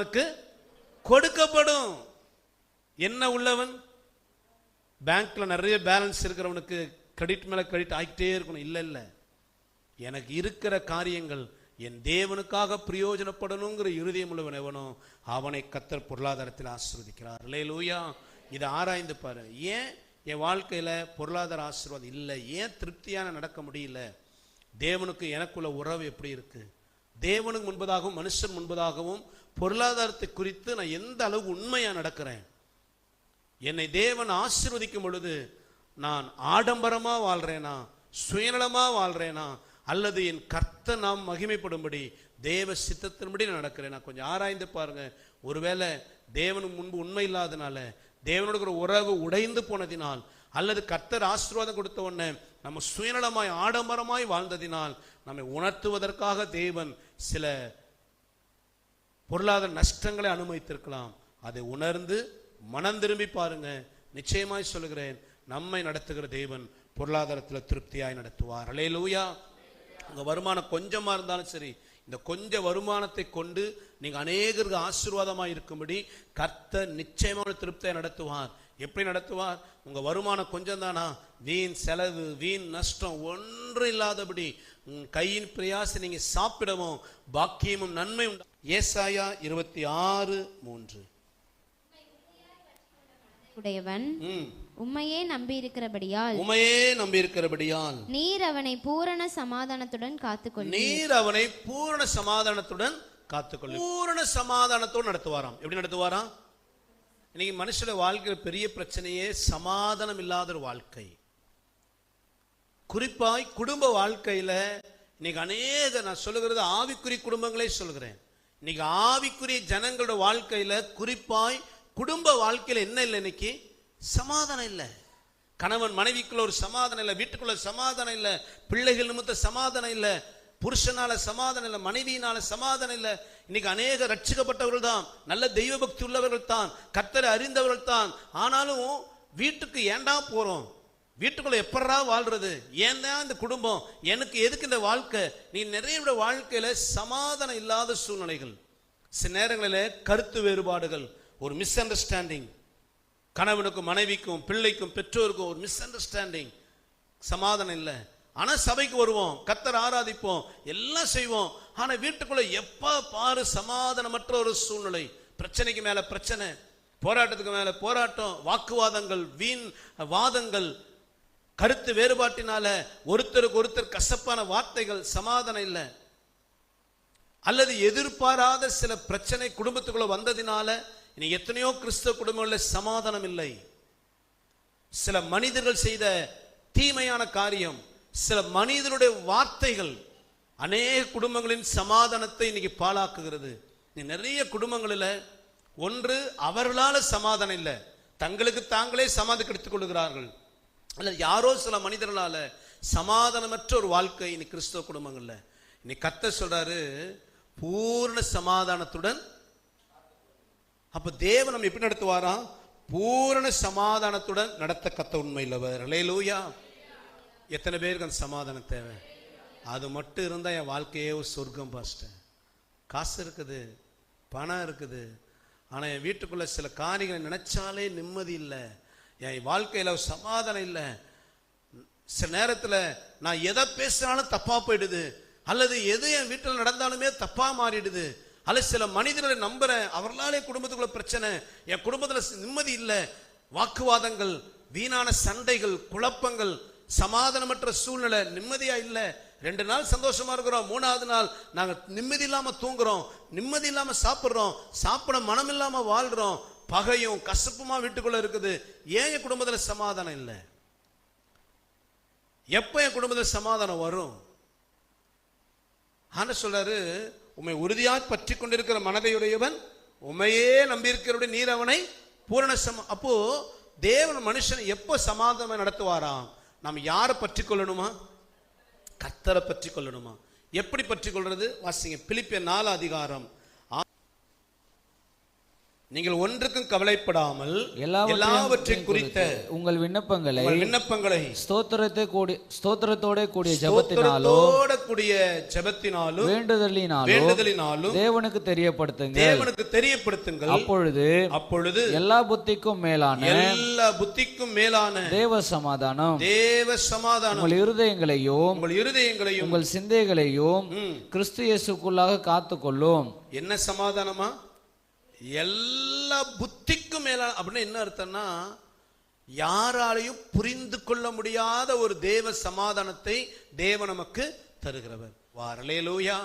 அவனுக்கு கொடுக்கப்படும். என்ன உள்ளவன்? பேங்க்ல நிறைய பேலன்ஸ் இருக்கிறவனுக்கு கிரெடிட் மேல கிரெடிட் ஆகிட்டே இருக்கணும். இல்ல இல்ல, எனக்கு இருக்கிற காரியங்கள் என் தேவனுக்காக பிரயோஜனப்படணுங்கிற இருதயம் உள்ளவன் எவனோ அவனை கர்த்தர் பொருளாதாரத்தில் ஆசீர்வதிக்கிறார். அல்லேலூயா. இதை ஆராய்ந்து பாரு. ஏன் என் வாழ்க்கையில பொருளாதார ஆசீர்வாதம் இல்லை? ஏன் திருப்தியான நடக்க முடியல? தேவனுக்கு எனக்குள்ள உறவு எப்படி இருக்கு? தேவனுக்கு முன்பதாகவும் மனுஷன் முன்பதாகவும் பொருளாதாரத்தை குறித்து நான் எந்த அளவு உண்மையா நடக்கிறேன்? என்னை தேவன் ஆசீர்வதிக்கும் பொழுது நான் ஆடம்பரமா வாழ்றேனா, சுயநலமா வாழ்றேனா, அல்லது என் கர்த்தர் நாம் மகிமைப்படும்படி தேவ சித்தத்தின்படி நடக்கிறேனா? கொஞ்சம் ஆராய்ந்து பாருங்க. ஒருவேளை தேவனுக்கு முன்பு உண்மை இல்லாதனால, தேவனோட உறவு உடைந்து போனதினால், அல்லது கர்த்தர் ஆசீர்வாதம் கொடுத்த உடனே நம்ம சுயநலமாய் ஆடம்பரமாய் வாழ்ந்ததினால் நம்மை உணர்த்துவதற்காக தேவன் சில பொருளாதார நஷ்டங்களை அனுமதித்திருக்கலாம். அதை உணர்ந்து மனம் திரும்பி பாருங்க. நிச்சயமாய் சொல்லுகிறேன், நம்மை நடத்துகிற தேவன் பொருளாதாரத்தில் திருப்தியாய் நடத்துவார். அல்லேலூயா. உங்க வருமானம் கொஞ்சமா இருந்தாலும் சரி, இந்த கொஞ்ச வருமானத்தை கொண்டு நீங்க அநேகருக்கு ஆசீர்வாதமாக இருக்கும்படி கர்த்தர் நிச்சயமான திருப்தியை நடத்துவார். எப்படி நடத்துவார்? உங்க வருமானம் கொஞ்சம் தானா, வீண் செலவு வீண் நஷ்டம் ஒன்று இல்லாதபடி கையின் பிரயாசம் நீங்க சாப்பிடவும் பாக்கியமும் நன்மையும். ஏசாயா 26:3. உடையவன் உம்மையே நம்பியிருக்கிறபடியால் நீர் அவனை பூரண சமாதானத்துடன் காத்துக்கொள். நீர் அவனை பூரண சமாதானத்துடன் காத்துக்கொள். பூரண சமாதானத்தோடு நடத்துவாராம். எப்படி நடத்துவாராம்? இன்னைக்கு மனுஷோட வாழ்க்கையில் பெரிய பிரச்சனையே சமாதானம் இல்லாத ஒரு வாழ்க்கை. குறிப்பாய் குடும்ப வாழ்க்கையில இன்னைக்கு அநேக, நான் சொல்லுகிறது ஆவிக்குரிய குடும்பங்களே சொல்கிறேன், இன்னைக்கு ஆவிக்குரிய ஜனங்களோட வாழ்க்கையில குறிப்பாய் குடும்ப வாழ்க்கையில என்ன இல்லை? இன்னைக்கு சமாதானம் இல்லை. கணவன் மனைவிக்குள்ள ஒரு சமாதானம் இல்லை, வீட்டுக்குள்ள சமாதானம் இல்லை, பிள்ளைகள் நிமித்த சமாதானம் இல்லை, புருஷனால சமாதானம் இல்லை, மனைவியினால சமாதானம் இல்லை. இன்னைக்கு அநேக ரட்சிக்கப்பட்டவர்கள் தான், நல்ல தெய்வ பக்தி உள்ளவர்கள் தான், கர்த்தரை அறிந்தவர்கள் தான். ஆனாலும் வீட்டுக்கு ஏண்டா போறோம், வீட்டுக்குள்ள எப்படா வாழ்றது, ஏன் தான் இந்த குடும்பம், எனக்கு எதுக்கு இந்த வாழ்க்கை? நீ நிறைய வாழ்க்கையில சமாதானம் இல்லாத சூழ்நிலைகள், சில நேரங்களில் கருத்து வேறுபாடுகள், ஒரு மிஸ் அண்டர்ஸ்டாண்டிங், கணவனுக்கும் மனைவிக்கும் பிள்ளைக்கும் பெற்றோருக்கும் ஒரு மிஸ் அண்டர்ஸ்டாண்டிங், சமாதானம் இல்லை. ஆனா சபைக்கு வருவோம், கர்த்தரை ஆராதிப்போம், எல்லாம் செய்வோம். ஆனா வீட்டுக்குள்ள எப்ப பாரு சமாதானமற்ற ஒரு சூழ்நிலை, பிரச்சனைக்கு மேல பிரச்சனை, போராட்டத்துக்கு மேல போராட்டம், வாக்குவாதங்கள், வீண் வாதங்கள், கருத்து வேறுபாட்டினால ஒருத்தருக்கு ஒருத்தர் கசப்பான வார்த்தைகள், சமாதானம் இல்லை. அல்லது எதிர்பாராத சில பிரச்சனை குடும்பத்துக்குள்ள வந்ததினால இன்னைக்கு எத்தனையோ கிறிஸ்தவ குடும்பங்களில் சமாதானம் இல்லை. சில மனிதர்கள் செய்த தீமையான காரியம், சில மனிதனுடைய வார்த்தைகள் அநேக குடும்பங்களின் சமாதானத்தை இன்னைக்கு பாழாக்குகிறது. நிறைய குடும்பங்களில் ஒன்று அவர்களால சமாதானம் இல்லை, தங்களுக்கு தாங்களே சமாதானம் எடுத்துக் கொள்கிறார்கள், அல்லது யாரோ சில மனிதர்களால சமாதானமற்ற ஒரு வாழ்க்கை இன்னைக்கு கிறிஸ்தவ குடும்பங்கள்ல. இன்னைக்கு கர்த்தர் சொல்றாரு பூர்ண சமாதானத்துடன். அப்ப தேவன் நம்ம எப்படி நடத்துவாரா? பூரண சமாதானத்துடன் நடத்த கர்த்தர் உண்மையில்லவர். அல்லேலூயா. எத்தனை பேருக்கு அந்த சமாதானம் தேவை? அது மட்டும் இருந்தா என் வாழ்க்கையே ஒரு சொர்க்கம் பாஸ்டர். காசு இருக்குது, பணம் இருக்குது, ஆனா என் வீட்டுக்குள்ள சில காரியங்களை நினைச்சாலே நிம்மதி இல்லை, என் வாழ்க்கையில சமாதானம் இல்லை. சில நேரத்தில் நான் எதை பேசினாலும் தப்பா போயிடுது, அல்லது எது என் வீட்டில் நடந்தாலுமே தப்பா மாறிடுது, அல்லது சில மனிதர்களை நம்புறேன், அவர்களாலே குடும்பத்துக்குள்ள பிரச்சனை, என் குடும்பத்தில் நிம்மதி இல்லை, வாக்குவாதங்கள், வீணான சண்டைகள், குழப்பங்கள், சமாதானமற்ற சூழ்நிலை, நிம்மதியா இல்லை. 2 நாள் சந்தோஷமா இருக்கிறோம், 3ஆவது நாள் நாங்க நிம்மதி இல்லாம தூங்குறோம், நிம்மதி இல்லாம சாப்பிடுறோம், சாப்பிட மனம் இல்லாம வாழ்றோம், பகையும் கசப்புமா வீட்டுக்குள்ள இருக்குது. ஏன் என் குடும்பத்துல சமாதானம் இல்லை? எப்ப என் குடும்பத்தில் சமாதானம் வரும்? ஆனா சொல்றாரு, உம்மை உறுதியாக பற்றி கொண்டிருக்கிற மனதையுடையவன் உண்மையே நம்பியிருக்கிறவருடைய நீர் அவனை பூரண அப்போ தேவன் மனுஷன் எப்போ சமாதானம் நடத்துவாராம்? நாம் யாரை பற்றி கொள்ளணுமா? கர்த்தரை பற்றி கொள்ளணுமா? எப்படி பற்றி கொள்றது? வாசிங்க, பிலிப்பியர் 4 அதிகாரம் நீங்கள் ஒன்றுக்கும் கவலைப்படாமல் எல்லாவற்றை குறித்த உங்கள் விண்ணப்பங்களை ஸ்தோத்திரத்தோட கூடிய ஜெபத்தினாலும் வேண்டுதலினாலும் தேவனுக்கு தெரியப்படுத்துங்கள். அப்பொழுது எல்லா புத்திக்கும் மேலான தேவ சமாதானம் உங்கள் இருதயங்களையும் உங்கள் சிந்தைகளையும் கிறிஸ்து இயேசுக்குள்ளாக காத்துக்கொள்ளும். என்ன சமாதானமா? எல்லா புத்திக்கும் மேலான அப்படின்னு என்ன அர்த்தம்னா, யாராலையும் புரிந்து கொள்ள முடியாத ஒரு தேவ சமாதானத்தை தேவன் நமக்கு தருகிறவர். அல்லேலூயா.